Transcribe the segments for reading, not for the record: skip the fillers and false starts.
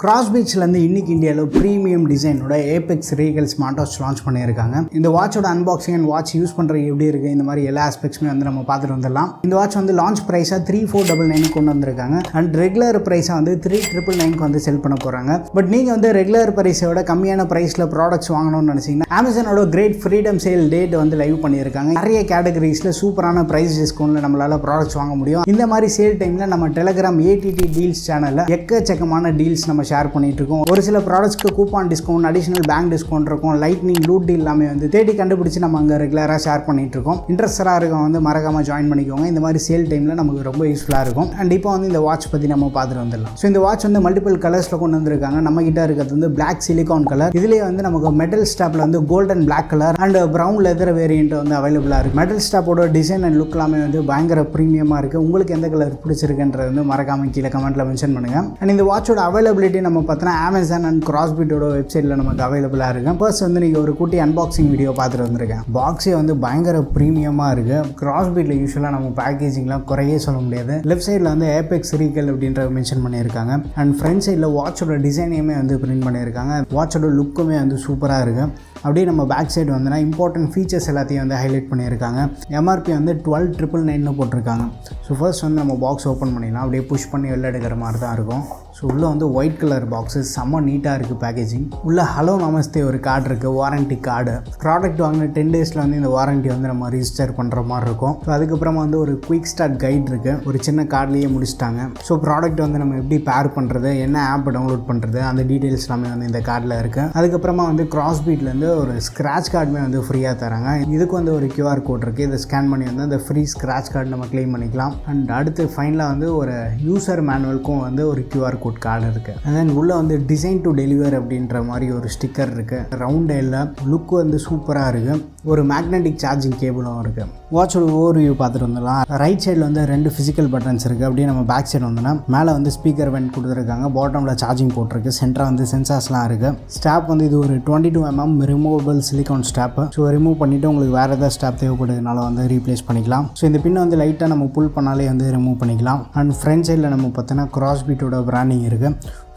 Crossbeats இன்னைக்கு இந்தியாவில் premium டிசைனோட apex regal smart watch launch பண்ணியிருக்காங்க. இந்த வாட்சோட அன்பாக்சிங் அண்ட் வாட்ச் யூஸ் பண்ணுறது எப்படி இருக்குது, இந்த மாதிரி எல்லா ஆஸ்பெக்ட்ஸுமே நம்ம பார்த்துட்டு வந்துடலாம். இந்த வாட்ச் லான்ச் ப்ரைஸாக 3499 கொண்டு வந்திருக்காங்க. அண்ட் ரெகுலர் ப்ரைஸாக 3999 செல் பண்ண போகிறாங்க. பட் நீங்கள் ரெகுலர் ப்ரைஸோட கம்மியான ப்ரைஸில் ப்ராடக்ட்ஸ் வாங்கணும்னு நினச்சிங்கன்னா அமேசானோட great freedom sale date live பண்ணியிருக்காங்க. நிறைய கேட்டகரிஸில் சூப்பரான ப்ரைஸ் டிஸ்கவுண்ட்டில் நம்மளால் ப்ராடக்ட்ஸ் வாங்க முடியும். இந்த மாதிரி சேல் டைமில் நம்ம டெலிகிராம் ATT டீல்ஸ் சேனலில் எக்கச்சக்கமான டீல்ஸ் நம்ம ஷேர் பண்ணிட்டு இருக்கோம். ஒரு சில ப்ராடக்ட்ஸ்க்கு coupon discount, additional bank discount இருக்கும், லைட்னிங் லூட் டீல் எல்லாமே தேடி கண்டுபிடிச்சு நம்ம அங்கே ரெகுலராக ஷேர் பண்ணிட்டு இருக்கோம். இன்ட்ரெஸ்டாக இருக்கவங்க மறக்காம ஜாயின் பண்ணிக்கோங்க. இந்த மாதிரி சேல் டைமில் நமக்கு ரொம்ப யூஸ்ஃபுல்லாக இருக்கும். அண்ட் இப்போ இந்த வாட்ச் பற்றி நம்ம பார்த்துட்டு வந்துடலாம். ஸோ இந்த வாட்ச் மல்டிபிள் கலர்ஸில் கொண்டு வந்திருக்காங்க. நம்ம கிட்ட இருக்கிறது பிளாக் சிலிகான் கலர். இதுலேயே நமக்கு மெட்டல் ஸ்டாப்பில் golden black colour and brown leather variant அவைலபிளாக இருக்குது. மெட்டல் ஸ்டாப்போட டிசைன் அண்ட் லுக் எல்லாமே பயங்கர ப்ரீமியமாக இருக்குது. உங்களுக்கு எந்த கலர் பிடிச்சிருக்குன்றது மறக்காம கீழே கமெண்ட்டில் மென்ஷன் பண்ணுங்கள். அண்ட் இந்த வாட்சோட அவைலபிலிட்டி நம்ம பார்த்தோன்னா அமேசான் அண்ட் கிராஸ்பீட்டோட வெப்சைட்டில் நமக்கு அவைலபிளாக இருக்குது. ஃபர்ஸ்ட் நீங்கள் ஒரு குட்டி அன்பாக்சிங் வீடியோ பார்த்துட்டு வந்திருக்கேன். பாக்ஸே பயங்கர ப்ரீமியமாக இருக்குது. கிராஸ்பீட்டில் யூஸ்வலாக நம்ம பேக்கேஜிங்லாம் குறையே சொல்ல முடியாது. லெஃப்ட் சைடில் ஏபெக்ஸ் ரீகல் அப்படின்ற மென்ஷன் பண்ணியிருக்காங்க. அண்ட் ஃப்ரண்ட் சைடில் வாட்சோட டிசைனையுமே பிரிண்ட் பண்ணியிருக்காங்க. வாட்சோட லுக்குமே சூப்பராக இருக்குது. அப்படியே நம்ம பேக் சைடு இம்பார்ட்டன்ட் ஃபீச்சர்ஸ் எல்லாத்தையும் ஹைலைட் பண்ணியிருக்காங்க. MRP 12,999 போட்டிருக்காங்க. ஸோ ஃபர்ஸ்ட் நம்ம பாக்ஸ் ஓப்பன் பண்ணிடலாம். அப்படியே புஷ் பண்ணி வெளில எடுக்கிற மாதிரி தான் இருக்கும். ஸோ உள்ளே ஒயிட் கலர் பாக்ஸு செம்ம நீட்டாக இருக்குது பேக்கேஜிங். உள்ளே ஹலோ நமஸ்தே ஒரு கார்டு இருக்குது, வாரண்ட்டி கார்டு. ப்ராடக்ட் வாங்கின 10 டேஸில் இந்த வாரண்ட்டி நம்ம ரிஜிஸ்டர் பண்ணுற மாதிரி இருக்கும். ஸோ அதுக்கப்புறமா ஒரு குயிக் ஸ்டார்ட் கைட் இருக்குது. ஒரு சின்ன கார்ட்லேயே முடிச்சிட்டாங்க. ஸோ ப்ராடக்ட் நம்ம எப்படி பேர் பண்ணுறது, என்ன ஆப் டவுன்லோட் பண்ணுறது, அந்த டீட்டெயில்ஸ் எல்லாமே இந்த கார்டில் இருக்குது. அதுக்கப்புறமா கிராஸ்பீட்லேருந்து ஒரு ஸ்க்ராட்ச் கார்டுமே ஃப்ரீயாக தராங்க. இதுக்கு ஒரு QR கோட் இருக்குது. இதை ஸ்கேன் பண்ணி அந்த ஃப்ரீ ஸ்க்ராட்ச் கார்டு நம்ம கிளைம் பண்ணிக்கலாம். அண்ட் அடுத்து ஃபைனலாக ஒரு யூசர் மேனுவலுக்கும் ஒரு QR கோட் கார்டு இருக்குது. அண்ட் தென் உள்ளே டிசைன் டு டெலிவர் அப்படின்ற மாதிரி ஒரு ஸ்டிக்கர் இருக்குது. ரவுண்ட் எல்லாம் லுக் சூப்பராக இருக்குது. ஒரு மேக்னெட்டிக் சார்ஜிங் கேபிளும் இருக்குது. வாட்சோட ஓவர்வியூ பார்த்துட்டு வந்துடலாம். ரைட் சைடில் 2 ஃபிசிக்கல் பட்டன்ஸ் இருக்குது. அப்படியே நம்ம பேக் சைடு வந்தோம்னா மேலே ஸ்பீக்கர் வெண்ட் கொடுத்துருக்காங்க. பாட்டமில் சார்ஜிங் போட்டிருக்கு. சென்டராக சென்சார்ஸ்லாம் இருக்குது. ஸ்டாப் இது ஒரு 22 mm removable silicone strap. So remove பண்ணிவிட்டு உங்களுக்கு வேறு ஏதாவது ஸ்டாப் தேவைப்படுறதுனால ரீப்ளேஸ் பண்ணிக்கலாம். ஸோ இந்த பின்னை லைட்டாக நம்ம புல் பண்ணாலே ரிமூவ் பண்ணிக்கலாம். அண்ட் ஃப்ரண்ட் சைடில் நம்ம பார்த்தோன்னா கிராஸ்பீட்டோட பிராண்டிங் இருக்குது.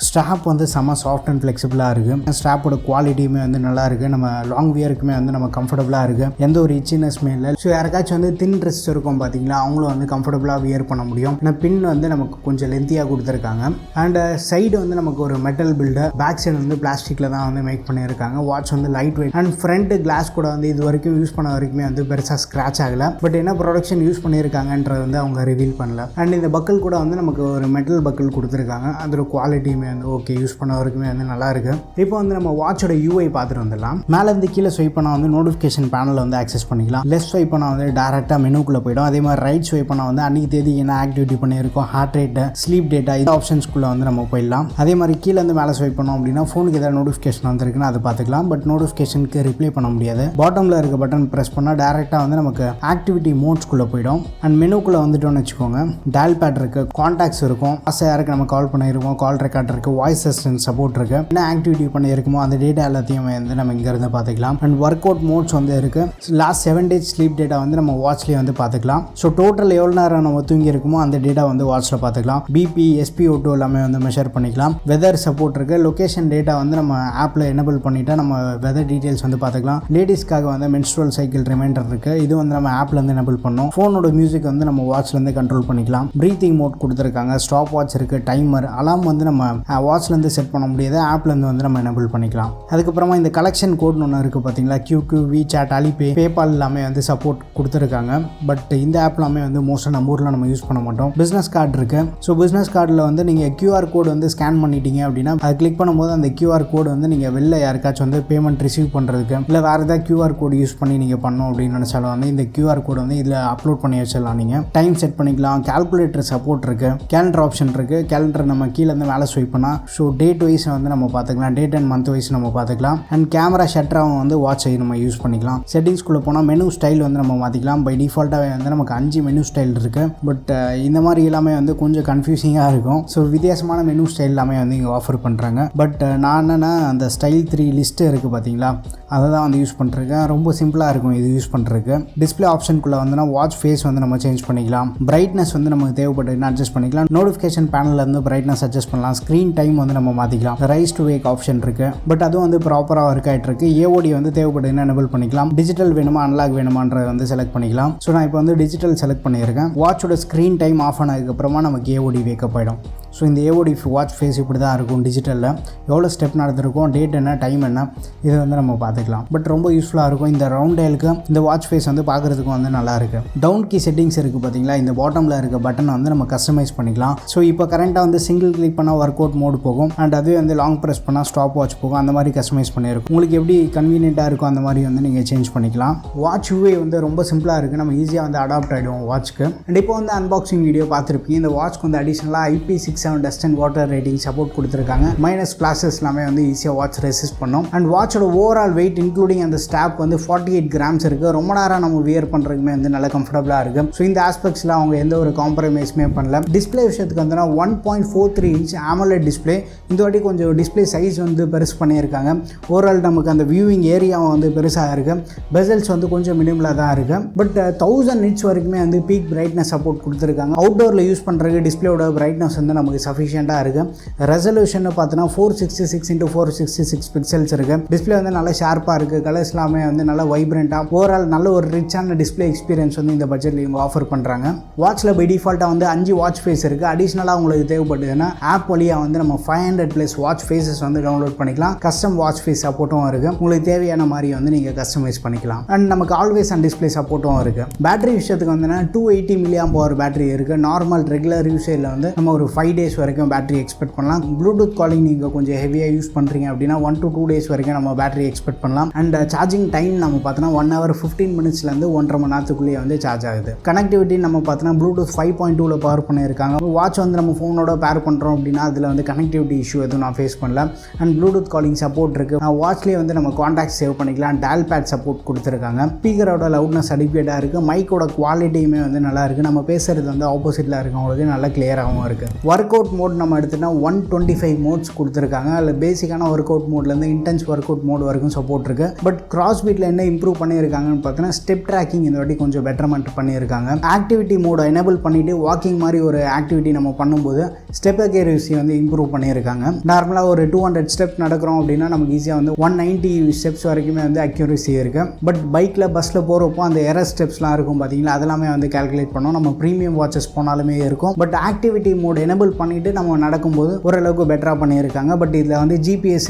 ஸ்டாப் செம்ம சாஃப்ட் அண்ட் ஃப்ளெக்சிபிளாக இருக்குது. ஸ்டாப்போட குவாலிட்டியுமே நல்லா இருக்குது. நம்ம லாங் வியருக்குமே நம்ம கம்ஃபர்டபுளாக இருக்குது. எந்த ஒரு இச்சினஸ்மே இல்லை. ஸோ யாருக்காச்சும் தின் ட்ரெஸ் இருக்கும் பார்த்தீங்களா, அவங்களும் கம்ஃபர்டபுளாக வியர் பண்ண முடியும். ஆனால் பின் நமக்கு கொஞ்சம் லென்த்தியாக கொடுத்துருக்காங்க. அண்ட் சைடு நமக்கு ஒரு மெட்டல் பில்டு, பேக் சைடு பிளாஸ்டிக்கில் தான் மேக் பண்ணியிருக்காங்க. Watch light weight and front class கூட இது வரைக்கும் யூஸ் பண்ண வரைக்குமே பெருசாக ஸ்க்ராட்ச் ஆகலை. பட் என்ன ப்ரொடக்ஷன் யூஸ் பண்ணியிருக்காங்கன்றது அவங்க ரிவீல் பண்ணல. அண்ட் இந்த பக்கல் கூட நமக்கு ஒரு மெட்டல் பக்கல் கொடுத்துருக்காங்க. அதோட குவாலிட்டியுமே ஓகே, யூஸ் பண்ண வரைக்குமே நல்லா இருக்கு. இப்போ நம்ம வாட்சோட UI பார்த்துட்டு வந்துடலாம். மேலேருந்து கீழே ஸ்வைப் பண்ணால் நோட்டிஃபிகேஷன் பேனலில் ஆக்சஸ் பண்ணிக்கலாம். லெஃப்ட் ஸ்வைப் பண்ணால் டேரெக்டாக மெனுக்குள்ளே போயிடும். அதே மாதிரி ரைட் ஸ்வைப் பண்ணால் அன்றைக்கி தேதி என்ன ஆக்டிவிட்டி பண்ணியிருக்கோம், ஹார்ட் ரேட்டு, ஸ்லீப் டேட்டா, இந்த ஆப்ஷன்ஸ்குள்ளே நம்ம போயிடலாம். அதே மாதிரி கீழே மேலே ஸ்வைப் பண்ணோம் அப்படின்னா ஃபோனுக்கு ஏதாவது நோட்டிஃபிகேஷன் வந்திருக்குன்னா அதை பார்த்துக்கலாம். பட் நோட்டிஃபிகேஷனுக்கு ரிப்ளை பண்ண முடியாது. பாட்டமில் இருக்க பட்டன் ப்ரெஸ் பண்ணால் டேரெக்டாக நமக்கு ஆக்டிவிட்டி மோட்ஸ்குள்ளே போயிடும். அண்ட் மெனுக்குள்ளே வந்துட்டோம்னு வச்சுக்கோங்க, டயல் பேட் இருக்குது, கான்டாக்ட்ஸ் இருக்கும், யாருக்கு நம்ம கால் பண்ணியிருக்கோம், கால் ரெக்கார்ட் இருக்குது, வாய்ஸ் அசிஸ்டன்ட் சப்போர்ட் இருக்கு. என்ன ஆக்டிவிட்டி பண்ணியிருக்குமோ அந்த டேட்டா எல்லாத்தையும் நம்ம இங்கிருந்து பார்த்துக்கலாம். அண்ட் ஒர்க் அவுட் மோட்ஸ் இருக்கு. லாஸ்ட் 7 days ஸ்லீப் டேட்டா நம்ம வாட்ச்லேயே பார்த்துக்கலாம். ஸோ டோட்டல் எவ்வளோ நேரம் நம்ம தூங்கி இருக்குமோ அந்த டேட்டா வாட்சில் பார்த்துக்கலாம். பிபி, SpO2 எல்லாமே மெஷர் பண்ணிக்கலாம். வெதர் சப்போர்ட் இருக்கு. லொகேஷன் டேட்டா நம்ம ஆப்பில் எனபிள் பண்ணிட்டா நம்ம வெதர் டீட்டெயில்ஸ் பார்த்துக்கலாம். லேடிஸ்க்காக மென்ஸ்ட்ரல் சைக்கிள் ரிமைண்டர் இருக்கு. இது நம்ம ஆப்ல எனபிள் பண்ணோம். ஃபோனோட மியூசிக் நம்ம வாட்ச்லேருந்து கண்ட்ரோல் பண்ணிக்கலாம். ப்ரீத்திங் மோட் கொடுத்துருக்காங்க. ஸ்டாப் வாட்ச் இருக்கு. டைமர், அலாம் நம்ம வாட்ச்லேருந்து செட் பண்ண முடியாது. ஆப்லேருந்து நம்ம எனபிள் பண்ணிக்கலாம். அதுக்கப்புறமா இந்த கலெக்ஷன் கோட்னு ஒன்று இருக்குது பார்த்தீங்களா, QQ, WeChat, Alipay, PayPal எல்லாமே சப்போர்ட் கொடுத்துருக்காங்க. பட் இந்த ஆப் எல்லாமே மோஸ்ட்டாக நம்ம ஊரில் நம்ம யூஸ் பண்ண மாட்டோம். பிஸ்னஸ் கார்டு இருக்குது. ஸோ பிஸ்னஸ் கார்டில் நீங்கள் QR கோடு ஸ்கேன் பண்ணிட்டீங்க அப்படின்னா அது கிளிக் பண்ணும்போது அந்த QR கோடு நீங்கள் வெளில யாருக்காச்சும் பேமெண்ட் ரிசீவ் பண்ணுறதுக்கு இல்லை வேறு ஏதாவது QR கோடு யூஸ் பண்ணி நீங்கள் பண்ணோம் அப்படின்னு நினச்சாலும் இந்த QR கோடு இதில் அப்லோட் பண்ணி வச்சிடலாம். நீங்கள் டைம் செட் பண்ணிக்கலாம். கால்குலேட்டர் சப்போர்ட் இருக்குது. கேலண்டர் ஆப்ஷன் இருக்குது. கேலண்டர் நம்ம கீழே மேலே ஸ்வைப் பண்ணால் ஸோ டேட் வைஸ் நம்ம பார்த்துக்கலாம். டேட் அண்ட் மந்த் வைஸ் நம்ம பார்த்துக்கலாம். அண்ட் கேமரா ஷட்டராகவும் வாட்சை நம்ம யூஸ் பண்ணிக்கலாம். செட்டிங்ஸ்குள்ளே போனால் மெனு ஸ்டைல் நம்ம மாற்றிக்கலாம். பை டிஃபால்ட்டாகவே நமக்கு 5 மெனு ஸ்டைல் இருக்குது. பட் இந்த மாதிரி எல்லாமே கொஞ்சம் கன்ஃபியூசிங்காக இருக்கும். ஸோ வித்தியாசமான மெனு ஸ்டைல் எல்லாமே இங்கே ஆஃபர் பண்ணுறாங்க. பட் நான் என்னென்னா அந்த ஸ்டைல் 3 லிஸ்ட்டு இருக்குது பார்த்தீங்களா, அதை தான் யூஸ் பண்ணிருக்கேன். ரொம்ப சிம்பிளாக இருக்கும் இது யூஸ் பண்ணுறதுக்கு. டிஸ்பிளே ஆப்ஷனுக்குள்ளே வாட்ச் ஃபேஸ் நம்ம சேஞ்ச் பண்ணிக்கலாம். பிரைட்னஸ் நமக்கு தேவைப்பட்டதுன்னா அட்ஜஸ்ட் பண்ணிக்கலாம். நோட்டிஃபிகேஷன் பேனலில் பிரைட்னஸ் அட்ஜஸ்ட் பண்ணலாம். ஸ்க்ரீன் ஸ்க்ரீன் டைம் வந்து நம்ம மாற்றிக்கலாம். ரைஸ் டு வேக் ஆப்ஷன் இருக்குது, பட் அதுவும் வந்து ப்ராப்பராக ஒர்க் ஆகிட்டு இருக்கு. ஏஓடி வந்து தேவைப்படுதுன்னு எனபிள் பண்ணிக்கலாம். டிஜிட்டல் வேணுமா அன்லாக் வேணுமான்றதை வந்து செலக்ட் பண்ணிக்கலாம். ஸோ நான் இப்போ வந்து டிஜிட்டல் செலக்ட் பண்ணியிருக்கேன். வாட்சோட ஸ்க்ரீன் டைம் ஆஃப் ஆனதுக்கப்புறமா நமக்கு ஏஓடி வேக்கப் ஆகிடும். ஸோ இந்த ஏஓடி வாட்ச் ஃபேஸ் இப்படி தான் இருக்கும். டிஜிட்டலில் எவ்வளோ ஸ்டெப் நடந்திருக்கும், டேட் என்ன, டைம் என்ன, இது வந்து நம்ம பார்த்துக்கலாம். பட் ரொம்ப யூஸ்ஃபுல்லாக இருக்கும். இந்த ரவுண்ட் டயலுக்கு இந்த வாட்ச் ஃபேஸ் வந்து பார்க்குறதுக்கு வந்து நல்லா இருக்குது. டவுன் கீ செட்டிங்ஸ் இருக்குது பார்த்தீங்களா, இந்த பாட்டமில் இருக்க பட்டனை வந்து நம்ம கஸ்டமைஸ் பண்ணிக்கலாம். ஸோ இப்போ கரண்ட்டாக வந்து சிங்கிள் கிளிக் பண்ணால் ஒர்க் அவுட் மோடு போகும், அண்ட் அதுவே வந்து லாங் ப்ரெஸ் பண்ணால் ஸ்டாப் வாட்ச் போகும். அந்த மாதிரி கஸ்டமைஸ் பண்ணியிருக்கும். உங்களுக்கு எப்படி கன்வீனியண்ட்டாக இருக்கும் அந்த மாதிரி வந்து நீங்கள் சேஞ்ச் பண்ணிக்கலாம். வாட்ச் யூஏ வந்து ரொம்ப சிம்பிளாக இருக்குது. நம்ம ஈஸியாக வந்து அடாப்ட் ஆகிடுவோம் வாட்ச்க்கு. அண்ட் இப்போ வந்து அன்பாக்சிங் வீடியோ பார்த்துருப்பீங்க. இந்த வாட்ச்க்கு வந்து அடிஷனலாக IP67 dust and water rating support கொடுத்துருக்காங்க. மைனஸ் கிளாஸஸ் எல்லாமே வந்து ஈஸியாக வாட்ச் ரெசிஸ்ட் பண்ணும். அண்ட் வாட்சோட ஓவரால் வெயிட் இன்க்ளூடிங் அந்த ஸ்டாப் வந்து 48 கிராம்ஸ் இருக்குது. ரொம்ப நேரம் நம்ம வியர் பண்ணுறதுக்குமே வந்து நல்லா கம்ஃபர்டபுளாக இருக்குது. ஸோ இந்த ஆஸ்பெக்ட்ஸில் அவங்க எந்த ஒரு காம்ப்ரமைஸுமே பண்ணல. டிஸ்பிளே விஷயத்துக்கு வந்து 1.43 இன்ச் AMOLED டிஸ்பிளே. இந்த வாட்டி கொஞ்சம் டிஸ்பிளே சைஸ் வந்து பெருசு பண்ணியிருக்காங்க. ஓவரால் நமக்கு அந்த வியூவிங் ஏரியாவை வந்து பெருசாக இருக்குது. பெசல்ஸ் வந்து கொஞ்சம் மினிமலாக தான் இருக்குது. பட் 1000 நிட்ஸ் வரைக்குமே வந்து பீக் பிரைட்னஸ் சப்போர்ட் கொடுத்துருக்காங்க. அவுட்டோரில் யூஸ் பண்ணுறதுக்கு டிஸ்பிளேயோட பிரைட்னஸ் வந்து நமக்கு சஃபிஷியண்டாக இருக்குது. ரெசல்யூஷன் பார்த்தீங்கன்னா 466x466 பிக்சல்ஸ் இருக்குது. டிஸ்பிளே வந்து நல்லா ஷார்ப்பாக இருக்குது. கலர்ஸ் எல்லாமே வந்து நல்லா வைப்ரண்ட்டாக ஓவரால் நல்ல ஒரு ரிச்சான டிஸ்பிளே எக்ஸ்பீரியன்ஸ் வந்து இந்த பட்ஜெட்டில் இவங்க ஆஃபர் பண்ணுறாங்க. வாட்சில் பை டிஃபால்ட்டாக வந்து 5 வாட்ச் ஃபேஸ் இருக்குது. அடிஷ்னலாக உங்களுக்கு தேவைப்படுதுன்னா ஆப் வழியாக வந்து நம்ம 500+ வாட்ச் ஃபேஸஸ் வந்து டவுன்லோட் பண்ணிக்கலாம். கஸ்டம் வாட்ச் ஃபேஸ் சப்போர்ட்டும் இருக்குது. உங்களுக்கு தேவையான மாதிரி வந்து நீங்கள் கஸ்டமைஸ் பண்ணிக்கலாம். அண்ட் நமக்கு ஆல்வேஸ் ஆன் டிஸ்பிளே சப்போர்ட்டும் இருக்குது. பேட்டரி விஷயத்துக்கு வந்து 280 mAh பேட்டரி இருக்குது. நார்மல் ரெகுலர் யூசேஜில் வந்து நம்ம ஒரு 5 days வரைக்கும் பேட்டரி எக்ஸ்பெக்ட் பண்ணலாம். ப்ளூடூத் காலிங் நீங்கள் கொஞ்சம் ஹெவியாக யூஸ் பண்ணுறீங்க அப்படின்னா 1 to 2 days வரைக்கும் நம்ம பேட்டரி எக்ஸ்பெக்ட் பண்ணலாம். அண்ட் சார்ஜிங் டைம் நம்ம பார்த்தோன்னா 1 hour 15 minutesலேருந்து 1.5 மணி நேரத்துக்குள்ளேயே வந்து சார்ஜ் ஆகுது. கனெக்டிவிட்டி நம்ம பார்த்தோன்னா ப்ளூடூத் 5.2 பவர் பண்ணியிருக்காங்க. வாட்ச் வந்து நம்ம ஃபோனோட பேர் பண்ணுறோம் அப்படின்னா அதில் வந்து கனெக்டிவிட்டி இஷ்யூ எதுவும் நான் ஃபேஸ் பண்ணல. அண்ட் ப்ளூடூத் காலிங் சப்போர்ட் இருக்குது. வாட்ச்லேயே வந்து நம்ம கான்டாக்ட் சேவ் பண்ணிக்கலாம். டயல் பேட் சப்போர்ட் கொடுத்துருக்காங்க. ஸ்பீக்கரோட லவுட்னஸ் அடிப்பேட்டாக இருக்குது. மைக்கோட குவாலிட்டியுமே வந்து நல்லா இருக்குது. நம்ம பேசுகிறது வந்து ஆப்போசிட்டில் இருக்கவங்களுக்கு நல்லா கிளியராகவும் இருக்குது. ஒர்க் அவுட் மோட் நம்ம எடுத்துகிட்டா 125 மோட்ஸ் கொடுத்துருக்காங்க. அதில் பேசிக்கான ஒர்க் அவுட் மோட்லேருந்து இன்டென்ஸ் ஒர்க் அவுட் மோட் வரைக்கும் சப்போர்ட் இருக்குது. பட் கிராஸ்பீட்டில் என்ன இம்ப்ரூவ் பண்ணியிருக்காங்கன்னு பார்த்தீங்கன்னா ஸ்டெப் ட்ராக்கிங் இந்த வாட்டி கொஞ்சம் பெட்டர்மெண்ட் பண்ணியிருக்காங்க. ஆக்டிவிட்டி மோட எனேபிள் பண்ணிவிட்டு வாக்கிங் மாதிரி ஒரு ஆக்டிவிட்டி நம்ம பண்ணும்போது ஸ்டெப் அக்யூரசி வந்து இம்ப்ரூவ் பண்ணியிருக்காங்க. நார்மலாக ஒரு 200 ஸ்டெப் நடக்கிறோம் அப்படின்னா நமக்கு ஈஸியாக வந்து 190 ஸ்டெப்ஸ் வரைக்குமே வந்து அக்யூரசி இருக்குது. பட் பைக்கில் பஸ்ஸில் போகிறப்போ அந்த எரர் ஸ்டெப்ஸ்லாம் இருக்கும் பார்த்தீங்களா, அதெல்லாமே வந்து கால்குலேட் பண்ணோம். நம்ம ப்ரீமியம் வாட்சஸ் போனாலுமே இருக்கும். பட் ஆக்டிவிட்டி மோட் எனேபிள் பண்ணிவிட்டு நம்ம நடக்கும்போது ஓரளவுக்கு பெட்டராக பண்ணியிருக்காங்க. பட் இதில் வந்து ஜிபிஎஸ்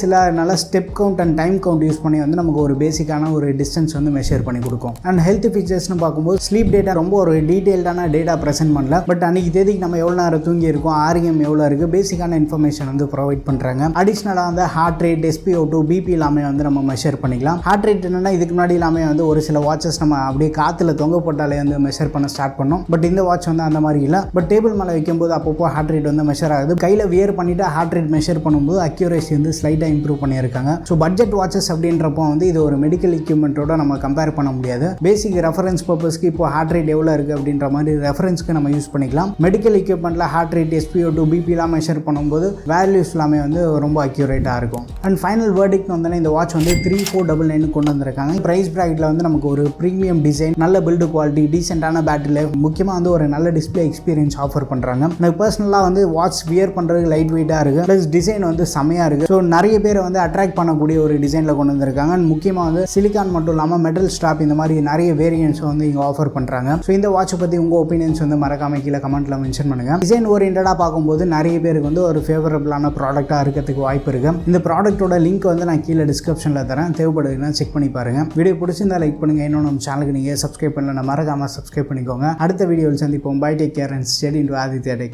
இல்லை, அதனால step count and time count use பண்ணி வந்து நமக்கு ஒரு பேசிக்கான ஒரு டிஸ்டன்ஸ் வந்து மெஷர் பண்ணி கொடுக்கும். அண்ட் ஹெல்த் ஃபீச்சர்ஸ்னு பார்க்கும்போது ஸ்லீப் டேட்டா ரொம்ப ஒரு டீட்டெயில்டான டேட்டா ப்ரெசென்ட் பண்ணல. பட் அன்றைக்கி தேதிக்கு நம்ம எவ்வளோ நேரம் தூங்கி இருக்கோம், REM எவ்வளோ இருக்குது, பேசிக்கான இன்ஃபர்மேஷன் வந்து ப்ரொவைட் பண்ணுறாங்க. அடிஷ்னலாக வந்து ஹார்ட் ரேட், SpO2, BP எல்லாமே வந்து நம்ம மெஷர் பண்ணிக்கலாம். ஹார்ட் ரேட் என்னென்னா இதுக்கு முன்னாடி எல்லாமே வந்து ஒரு சில வாட்சஸ் நம்ம அப்படியே காற்றுல தொங்க போட்டாலே வந்து மெஷர் பண்ண ஸ்டார்ட் பண்ணோம். பட் இந்த வாட்ச் வந்து அந்த மாதிரி இல்லை. பட் டேபிள் மேலே வைக்கும்போது அப்பப்போ ஹார்ட் ரேட் வந்து மெஷர் ஆகுது. கையில் வியர் பண்ணிவிட்டு ஹார்ட் ரேட் மெஷர் பண்ணும்போது அக்யூரேசி வந்து ஸ்லைட்டாக இம்ப்ரூவ் பண்ணியிருக்காங்க. ஸோ பட்ஜெட் வாட்சஸ் அப்படின்றப்போ வந்து இது ஒரு மெடிக்கல் எக்யூப்மெண்ட்டோட நம்ம கம்பேர் பண்ண முடியாது. பேசிக் ரெஃபரன்ஸ் பர்பஸ்க்கு இப்போ ஹார்ட் ரேட் எவ்வளோ இருக்குது அப்படின்ற மாதிரி ரெஃபரன்ஸ்க்கு நம்ம யூஸ் பண்ணிக்கலாம். மெடிக்கல் எக்யூப்மெண்ட்டில் ஹார்ட் ரேட், SpO2, BPலாம் மெஷர் பண்ணும்போது வேல்யூஸ் எல்லாமே வந்து ரொம்ப அக்யூரேட்டாக இருக்கும். அண்ட் ஃபைனல் வேர்டிக்ட் வந்து இந்த வாட்ச் வந்து 3499 கொண்டு வந்திருக்காங்க. ப்ரைஸ் ப்ராக்கெட்டில் வந்து நமக்கு ஒரு ப்ரீமியம் டிசைன், நல்ல பில்டு குவாலிட்டி, டீசென்டான பேட்டரி லைஃப், முக்கியமாக வந்து ஒரு நல்ல டிஸ்பிளே எக்ஸ்பீரியன்ஸ் ஆஃபர் பண்ணுறாங்க. எனக்கு பர்சனலாக வந்து வாட்ச் வியர் பண்ணுறதுக்கு லைட் வெயிட்டாக இருக்குது. ப்ளஸ் டிசைன் வந்து செமையாக இருக்குது. ஸோ நிறைய பேர் வந்து அட்ராக்ட் பண்ணக்கூடிய ஒரு டிசைனில் கொண்டு வந்திருக்காங்க. அண்ட் முக்கியமாக வந்து சிலிக்கான் மட்டும் இல்லாமல் மெட்டல் ஸ்ட்ராப் இந்த மாதிரி நிறைய வேரியன்ஸ் வந்து இங்கே ஆஃபர் பண்ணுறாங்க. ஸோ இந்த வாட்சை பற்றி உங்கள் ஒப்பீனியன்ஸ் வந்து மறக்காம கீழே கமெண்ட்டில் மென்ஷன் பண்ணுங்கள். டிசைன் ஓரியன்டாக பார்க்கும்போது நிறைய பேருக்கு வந்து ஒரு ஃபேவரபிளான ப்ராடக்ட்டாக இருக்கிறதுக்கு வாய்ப்பு இருக்குது. இந்த ப்ராடக்ட்டோட லிங்க் வந்து நான் கீழே டிஸ்கிரிப்ஷனில் தரேன். தேவைப்படுதுன்னா செக் பண்ணி பாருங்கள். வீடியோ பிடிச்சிருந்தா லைக் பண்ணுங்கள். இன்னும் நம்ம சேனலுக்கு நீங்கள் சப்ஸ்கிரைப் பண்ணல, மறக்காமல் சப்ஸ்கிரைப் பண்ணிக்கோங்க. அடுத்த வீடியோவில் சந்திப்போம். Bye, take care and stay tuned with Aditya tech.